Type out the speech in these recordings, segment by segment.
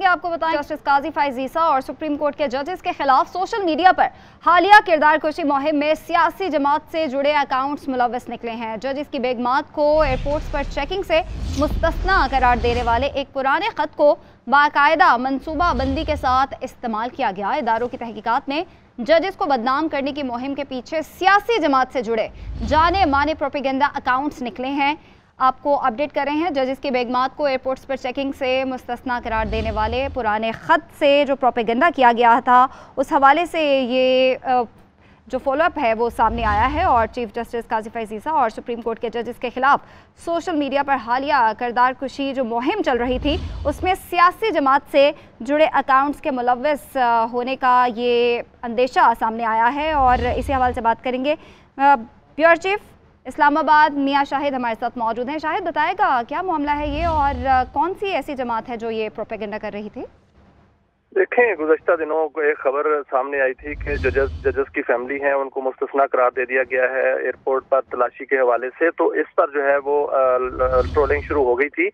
आपको बताएं, जस्टिस काजी फैज़ ईसा और सुप्रीम कोर्ट के जजेस के खिलाफ सोशल मीडिया पर हालिया किरदार कुशी मुहिम में सियासी जमात से जुड़े अकाउंट्स मुलव्वस निकले हैं। जजेस की बेगमात को एयरपोर्ट्स पर चेकिंग से मुस्तस्ना करार देने वाले एक पुराने खत को बाकायदा मनसूबा बंदी के साथ इस्तेमाल किया गया। इदारों की तहकीकात में जजेस को बदनाम करने की मुहिम के पीछे सियासी जमात से जुड़े जाने माने प्रोपेगेंडा अकाउंट्स निकले हैं। आपको अपडेट कर रहे हैं, जजेस की बेगमात को एयरपोर्ट्स पर चेकिंग से मुस्तस्ना करार देने वाले पुराने ख़त से जो प्रोपेगेंडा किया गया था, उस हवाले से ये जो फॉलोअप है वो सामने आया है। और चीफ जस्टिस काजी फैज़ ईसा और सुप्रीम कोर्ट के जजेस के खिलाफ सोशल मीडिया पर हालिया किरदार कुशी जो मुहिम चल रही थी, उसमें सियासी जमात से जुड़े अकाउंट्स के मुलव्वस होने का ये अंदेशा सामने आया है। और इसी हवाले से बात करेंगे। ब्यूरो चीफ इस्लामाबाद मियां शाहिद हमारे साथ मौजूद हैं। शाहिद, बताएगा क्या मामला है ये और कौन सी ऐसी जमात है जो ये प्रोपेगेंडा कर रही थी? देखें, गुज़श्ता दिनों को एक खबर सामने आई थी कि जजेस की फैमिली हैं, उनको मुस्तस्ना करार दे दिया गया है एयरपोर्ट पर तलाशी के हवाले से। तो इस पर जो है वो ट्रोलिंग शुरू हो गई थी।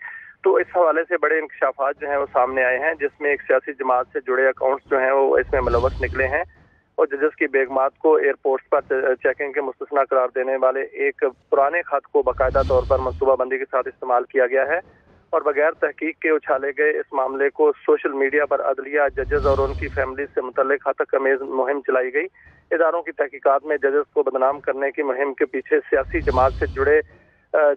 तो इस हवाले से बड़े इंकशाफात जो हैं वो सामने आए हैं, जिसमें एक सियासी जमात से जुड़े अकाउंट्स जो हैं वो इसमें मुलव्वस निकले हैं और जजेस की बेगमात को एयरपोर्ट पर चेकिंग के मुस्तस्ना करार देने वाले एक पुराने खत को बाकायदा तौर पर मनसूबाबंदी के साथ इस्तेमाल किया गया है और बगैर तहकीक के उछाले गए इस मामले को सोशल मीडिया पर अदलिया, जजेस और उनकी फैमिली से मुतल्लिक हतक-अमेज़ मुहिम चलाई गई। इदारों की तहकीकात में जजेस को बदनाम करने की मुहिम के पीछे सियासी जमात से जुड़े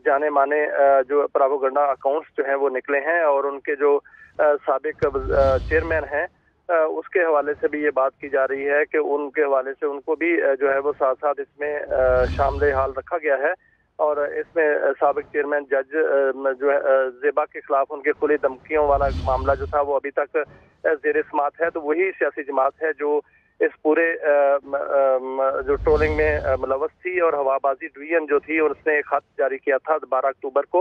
जाने माने जो प्रोपेगेंडा अकाउंट्स जो हैं वो निकले हैं और उनके जो साबिक चेयरमैन हैं उसके हवाले से भी ये बात की जा रही है कि उनके हवाले से उनको भी जो है वो साथ साथ इसमें शामिल हाल रखा गया है। और इसमें साबिक चेयरमैन जज जो है ज़ेबा के खिलाफ उनके खुली धमकियों वाला मामला जो था वो अभी तक ज़ेर समाअत है। तो वही सियासी जमात है जो इस पूरे जो ट्रोलिंग में मुलव्वस थी और हवाबाजी डिवीजन जो थी और उसने एक खत जारी किया था 12 अक्टूबर को।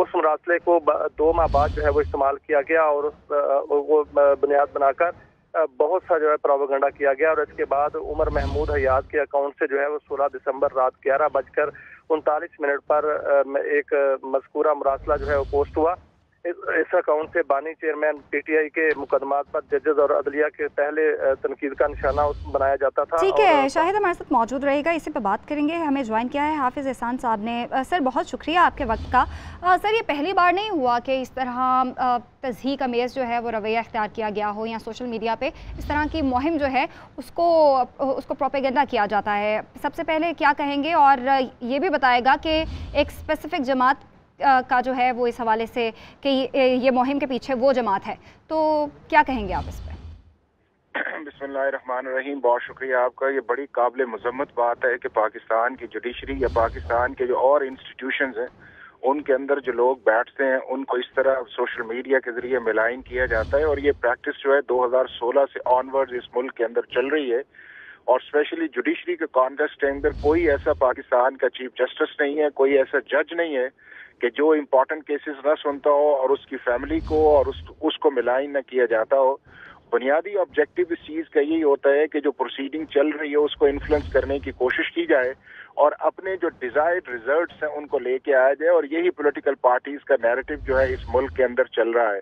उस मुरासले को 2 माह बाद जो है वो इस्तेमाल किया गया और वो बुनियाद बनाकर बहुत सा जो है प्रोपेगेंडा किया गया। और इसके बाद उमर महमूद हयात के अकाउंट से जो है वो 16 दिसंबर रात 11:39 पर एक मज़कूरा मुरासला जो है वो पोस्ट हुआ। इस अकाउंट से बानी चेयरमैन पीटीआई के मुकदमात पर जजेस और अदलिया के पहले तनकीद का निशाना बनाया जाता था। ठीक है, शाहिद हमारे साथ मौजूद रहेगा, इसी पे बात करेंगे। हमें ज्वाइन किया है हाफिज़ एहसान साहब ने। सर, बहुत शुक्रिया आपके वक्त का। सर, ये पहली बार नहीं हुआ कि इस तरह तज़हीक अमेज़ जो है वो रवैया इख्तियार किया गया हो या सोशल मीडिया पे इस तरह की मुहिम जो है उसको प्रोपेगेंडा किया जाता है। सबसे पहले क्या कहेंगे और ये भी बताएगा कि एक स्पेसिफिक जमात का जो है वो इस हवाले से कि ये मुहिम के पीछे वो जमात है, तो क्या कहेंगे आप इस पर? बिस्मिल्लाहिर्रहमानिर्रहीम, बहुत शुक्रिया आपका। ये बड़ी काबिल मज़म्मत बात है कि पाकिस्तान की जुडिशरी या पाकिस्तान के जो और इंस्टीट्यूशंस हैं उनके अंदर जो लोग बैठते हैं उनको इस तरह सोशल मीडिया के जरिए मिलाइन किया जाता है। और ये प्रैक्टिस जो है 2016 से ऑनवर्ड्स इस मुल्क के अंदर चल रही है। और स्पेशली जुडिशरी के कॉन्टेक्स्ट के अंदर कोई ऐसा पाकिस्तान का चीफ जस्टिस नहीं है, कोई ऐसा जज नहीं है कि जो इम्पोर्टेंट केसेस न सुनता हो और उसकी फैमिली को और उसको मिलाइन न किया जाता हो। बुनियादी ऑब्जेक्टिव इस चीज़ का यही होता है कि जो प्रोसीडिंग चल रही है उसको इन्फ्लुएंस करने की कोशिश की जाए और अपने जो डिजायर्ड रिजल्ट्स हैं उनको लेके आया जाए। और यही पॉलिटिकल पार्टीज का नैरेटिव जो है इस मुल्क के अंदर चल रहा है।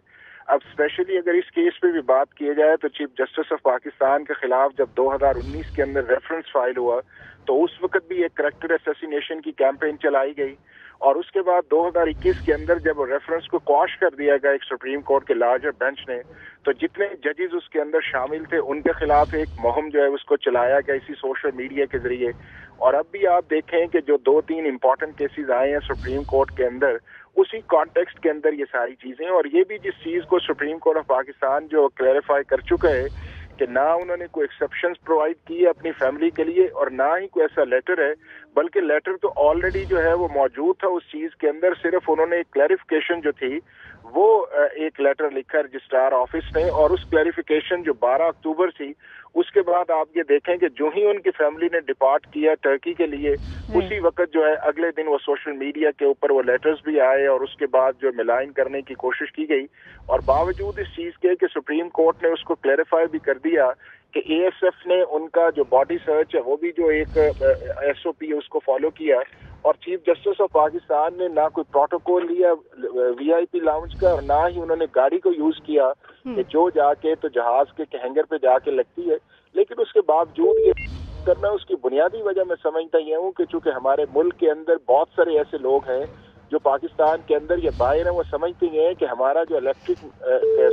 अब स्पेशली अगर इस केस पे भी बात की जाए तो चीफ जस्टिस ऑफ पाकिस्तान के खिलाफ जब 2019 के अंदर रेफरेंस फाइल हुआ तो उस वक्त भी एक करैक्टर असैसिनेशन की कैंपेन चलाई गई। और उसके बाद 2021 के अंदर जब रेफरेंस को क्वाश कर दिया गया एक सुप्रीम कोर्ट के लार्जर बेंच ने, तो जितने जजेस उसके अंदर शामिल थे उनके खिलाफ एक मुहिम जो है उसको चलाया गया इसी सोशल मीडिया के जरिए। और अब भी आप देखें कि जो 2-3 इंपॉर्टेंट केसेस आए हैं सुप्रीम कोर्ट के अंदर, उसी कॉन्टेक्स्ट के अंदर ये सारी चीजें। और ये भी जिस चीज को सुप्रीम कोर्ट ऑफ पाकिस्तान जो क्लैरिफाई कर चुका है कि ना उन्होंने कोई एक्सेप्शंस प्रोवाइड की है अपनी फैमिली के लिए और ना ही कोई ऐसा लेटर है, बल्कि लेटर तो ऑलरेडी जो है वो मौजूद था उस चीज के अंदर। सिर्फ उन्होंने एक क्लैरिफिकेशन जो थी वो एक लेटर लिखा रजिस्ट्रार ऑफिस ने और उस क्लैरिफिकेशन जो 12 अक्टूबर थी उसके बाद आप ये देखें कि जो ही उनकी फैमिली ने डिपार्ट किया टर्की के लिए उसी वक्त जो है अगले दिन वो सोशल मीडिया के ऊपर वो लेटर्स भी आए और उसके बाद जो मिलाइन करने की कोशिश की गई। और बावजूद इस चीज के कि सुप्रीम कोर्ट ने उसको क्लैरिफाई भी कर दिया कि एएसएफ ने उनका जो बॉडी सर्च है वो भी जो एक एसओपी है उसको फॉलो किया اور چیف جسٹس آف پاکستان نے نہ کوئی پروٹوکول لیا VIP لاؤنج کا، اور نہ ہی انہوں نے گاڑی کو یوز کیا کہ جو جا کے تو جہاز کے ہینگر پہ جا کے لگتی ہے. لیکن اس کے باوجود یہ کرنا، اس کی بنیادی وجہ میں سمجھتا یہ ہوں کہ چونکہ ہمارے ملک کے اندر بہت سارے ایسے لوگ ہیں جو پاکستان کے اندر یا باہر ہیں، وہ سمجھتے ہیں کہ ہمارا جو الیکٹرک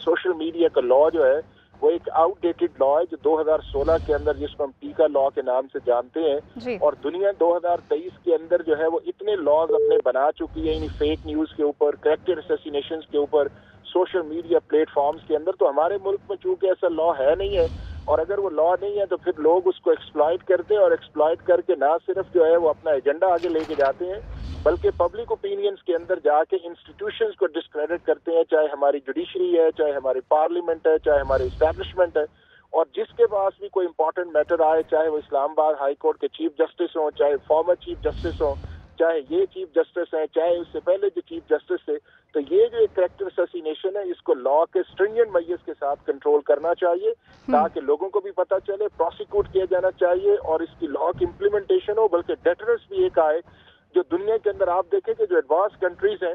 سوشل میڈیا کا لا جو ہے وہ ایک آؤٹ ڈیٹڈ لا ہے جو 2016 کے اندر، جس کو ہم ٹیکا لا کے نام سے جانتے ہیں. اور دنیا 2023 کے اندر جو ہے وہ اتنے لاز اپنے بنا چکی ہے، یعنی فیک نیوز کے اوپر، کریکٹر اسیسینیشنز کے اوپر، سوشل میڈیا پلیٹ فارمز کے اندر. تو ہمارے ملک میں چونکہ ایسا لا ہے نہیں ہے، اور اگر وہ لا نہیں ہے تو پھر لوگ اس کو ایکسپلائٹ کرتے ہیں، اور ایکسپلائٹ کر کے نہ صرف جو ہے وہ اپنا ایجنڈا آگے لے کے جاتے ہیں، بلکہ پبلک اوپینینز کے اندر جا کے انسٹیٹیوشنز کو ڈسکریڈٹ کرتے ہیں، چاہے ہماری جوڈیشری ہے، چاہے ہماری پارلیمنٹ ہے، چاہے ہماری اسٹیبلشمنٹ ہے. اور جس کے پاس بھی کوئی امپورٹنٹ میٹر آئے، چاہے وہ اسلام آباد ہائی کورٹ کے چیف جسٹس ہوں، چاہے فارمر چیف جسٹس ہوں، چاہے یہ چیف جسٹس ہیں، چاہے اس سے پہلے جو چیف جسٹس تھے، تو یہ جو ایک کریکٹر اسیسینیشن ہے، اس کو لا کے اسٹرنجنٹ میئرز کے ساتھ کنٹرول کرنا چاہیے تاکہ لوگوں کو بھی پتہ چلے، پروسیکیوٹ کیا جانا چاہیے، اور اس کی لا کی امپلیمنٹیشن ہو. بلکہ ڈیٹرنس بھی ایک آئے. جو دنیا کے اندر آپ دیکھیں کہ جو ایڈوانس کنٹریز ہیں،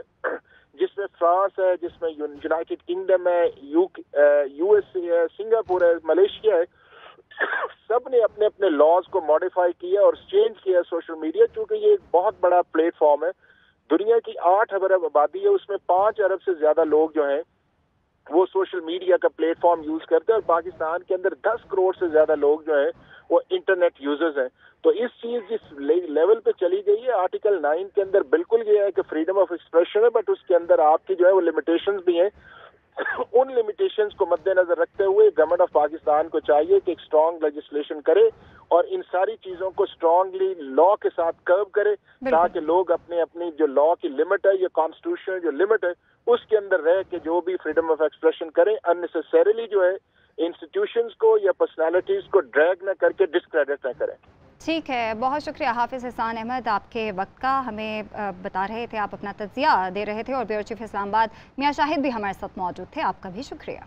جس میں فرانس ہے، جس میں یونائٹڈ کنگڈم ہے، USA ہے، سنگاپور ہے، ملیشیا ہے، سب نے اپنے اپنے لاز کو ماڈیفائی کیا اور چینج کیا سوشل میڈیا. چونکہ یہ ایک بہت بڑا پلیٹ فارم ہے، دنیا کی 8 ارب آبادی ہے، اس میں 5 ارب سے زیادہ لوگ جو ہیں وہ سوشل میڈیا کا پلیٹ فارم یوز کرتے ہیں، اور پاکستان کے اندر 10 کروڑ سے زیادہ لوگ جو ہیں وہ انٹرنیٹ یوزرز ہیں. تو اس چیز جس لیول پہ چلی گئی ہے، آرٹیکل 9 کے اندر بالکل یہ ہے کہ فریڈم آف ایکسپریشن ہے، بٹ اس کے اندر آپ کی جو ہے وہ لمیٹیشنز بھی ہیں. ان لمیٹیشنز کو مد نظر رکھتے ہوئے گورنمنٹ آف پاکستان کو چاہیے کہ ایک اسٹرانگ لیجسلیشن کرے اور ان ساری چیزوں کو اسٹرانگلی لا کے ساتھ کرو کرے، تاکہ لوگ اپنی جو لا کی لمٹ ہے یا کانسٹیٹیوشن جو لمٹ ہے اس کے اندر رہ کے جو بھی فریڈم آف ایکسپریشن کریں، اننیسیسریلی جو ہے انسٹیٹیوشنز کو یا پرسنالٹیز کو ڈریگ نہ کر کے ڈسکریڈٹ نہ کریں. ٹھیک ہے، بہت شکریہ حافظ احسان احمد آپ کے وقت کا. ہمیں بتا رہے تھے، آپ اپنا تجزیہ دے رہے تھے، اور بیورو چیف اسلام آباد میاں شاہد بھی ہمارے ساتھ موجود تھے. آپ کا بھی شکریہ.